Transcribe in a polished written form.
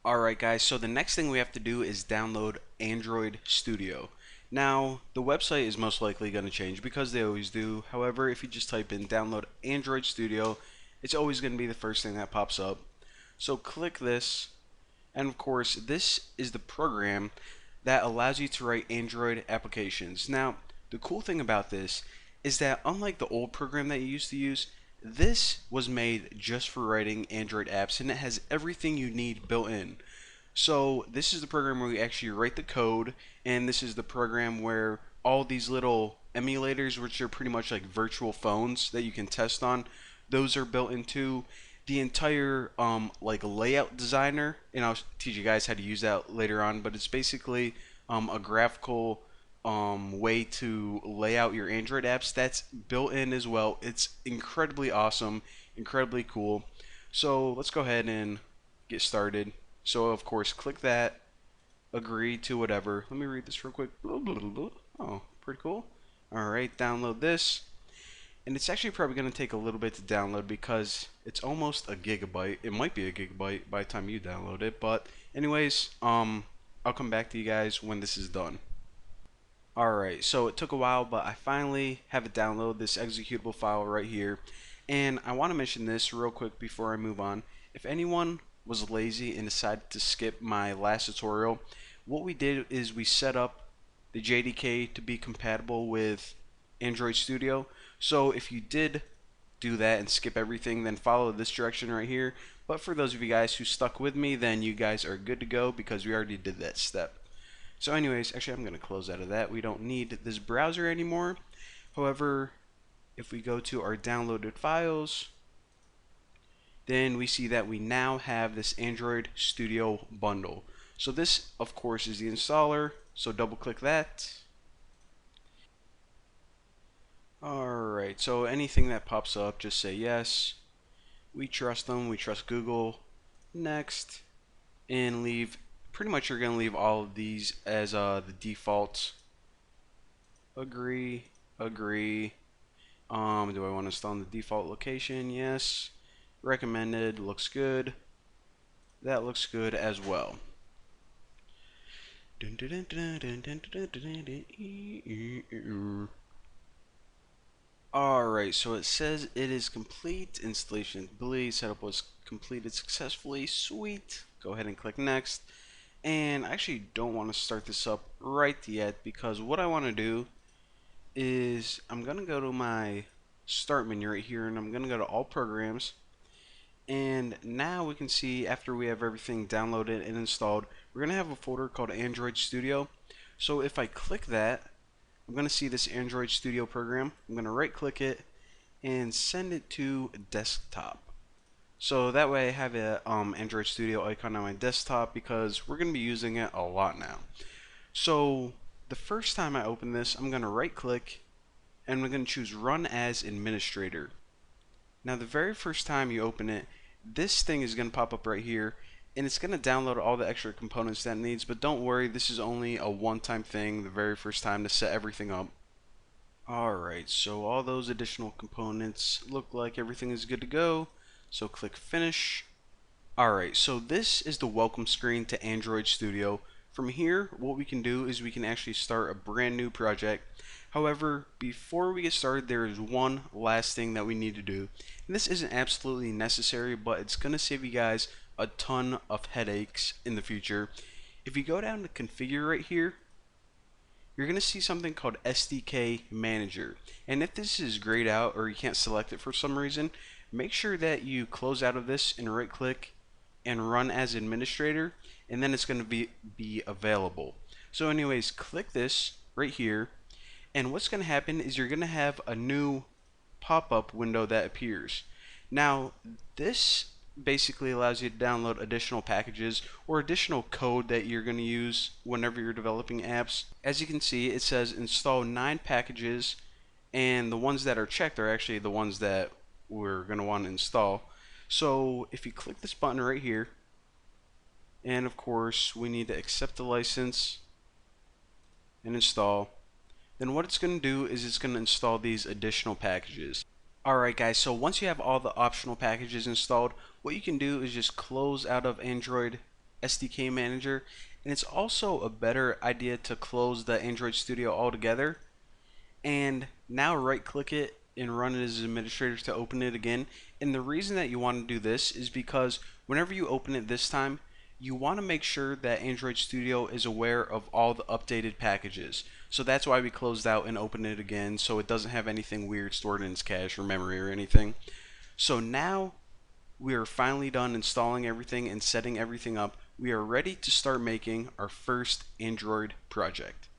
Alright guys, so the next thing we have to do is download Android Studio. Now, the website is most likely going to change because they always do. However, if you just type in download Android Studio, it's always going to be the first thing that pops up. So click this, and of course, this is the program that allows you to write Android applications. Now, the cool thing about this is that unlike the old program that you used to use, this was made just for writing Android apps and it has everything you need built in. So this is the program where we actually write the code, and this is the program where all these little emulators, which are pretty much like virtual phones that you can test on, those are built into the entire like layout designer, and I'll teach you guys how to use that later on. But it's basically a graphical way to lay out your Android apps that's built in as well. It's incredibly awesome, incredibly cool. So let's go ahead and get started. So of course, click that, agree to whatever. Let me read this real quick. Oh, pretty cool. All right, download this. And it's actually probably going to take a little bit to download because it's almost a gigabyte. It might be a gigabyte by the time you download it. But anyways, I'll come back to you guys when this is done. Alright, so it took a while, but I finally have it download this executable file right here. And I want to mention this real quick before I move on. If anyone was lazy and decided to skip my last tutorial, what we did is we set up the JDK to be compatible with Android Studio. So if you did do that and skip everything, then follow this direction right here. But for those of you guys who stuck with me, then you guys are good to go because we already did that step. So anyways, actually I'm going to close out of that. We don't need this browser anymore. However, if we go to our downloaded files, then we see that we now have this Android Studio bundle. So this, of course, is the installer. So double click that. Alright, so anything that pops up, just say yes. We trust them, we trust Google. Next, and leave. Pretty much you're going to leave all of these as the defaults. Agree, agree. Do I want to install in the default location? Yes. Recommended, looks good. That looks good as well. Alright, so it says it is complete. Installation complete. Setup was completed successfully. Sweet. Go ahead and click next. And I actually don't want to start this up right yet because what I want to do is I'm going to go to my start menu right here, and I'm going to go to all programs. And now we can see after we have everything downloaded and installed, we're going to have a folder called Android Studio. So if I click that, I'm going to see this Android Studio program. I'm going to right click it and send it to desktop. So that way I have a Android Studio icon on my desktop because we're going to be using it a lot now. So the first time I open this, I'm going to right click and we're going to choose Run as Administrator. Now the very first time you open it, this thing is going to pop up right here, and it's going to download all the extra components that it needs, but don't worry, this is only a one-time thing the very first time to set everything up. Alright, so all those additional components look like everything is good to go. So click Finish. Alright, so this is the welcome screen to Android Studio. From here, what we can do is we can actually start a brand new project. However, before we get started, there is one last thing that we need to do. And this isn't absolutely necessary, but it's going to save you guys a ton of headaches in the future. If you go down to Configure right here, you're going to see something called SDK Manager. And if this is grayed out or you can't select it for some reason, make sure that you close out of this and right click and Run as Administrator, and then it's going to be available. So anyways, click this right here, and what's going to happen is you're going to have a new pop-up window that appears. Now this basically allows you to download additional packages or additional code that you're going to use whenever you're developing apps. As you can see, it says install 9 packages, and the ones that are checked are actually the ones that we're going to want to install. So if you click this button right here, and of course we need to accept the license and install, then what it's going to do is it's going to install these additional packages. Alright guys, so once you have all the optional packages installed, what you can do is just close out of Android SDK manager, and it's also a better idea to close the Android Studio altogether and now right click it and run it as an administrator to open it again. And the reason that you want to do this is because whenever you open it this time, you want to make sure that Android Studio is aware of all the updated packages. So that's why we closed out and opened it again, so it doesn't have anything weird stored in its cache or memory or anything. So now we are finally done installing everything and setting everything up. We are ready to start making our first Android project.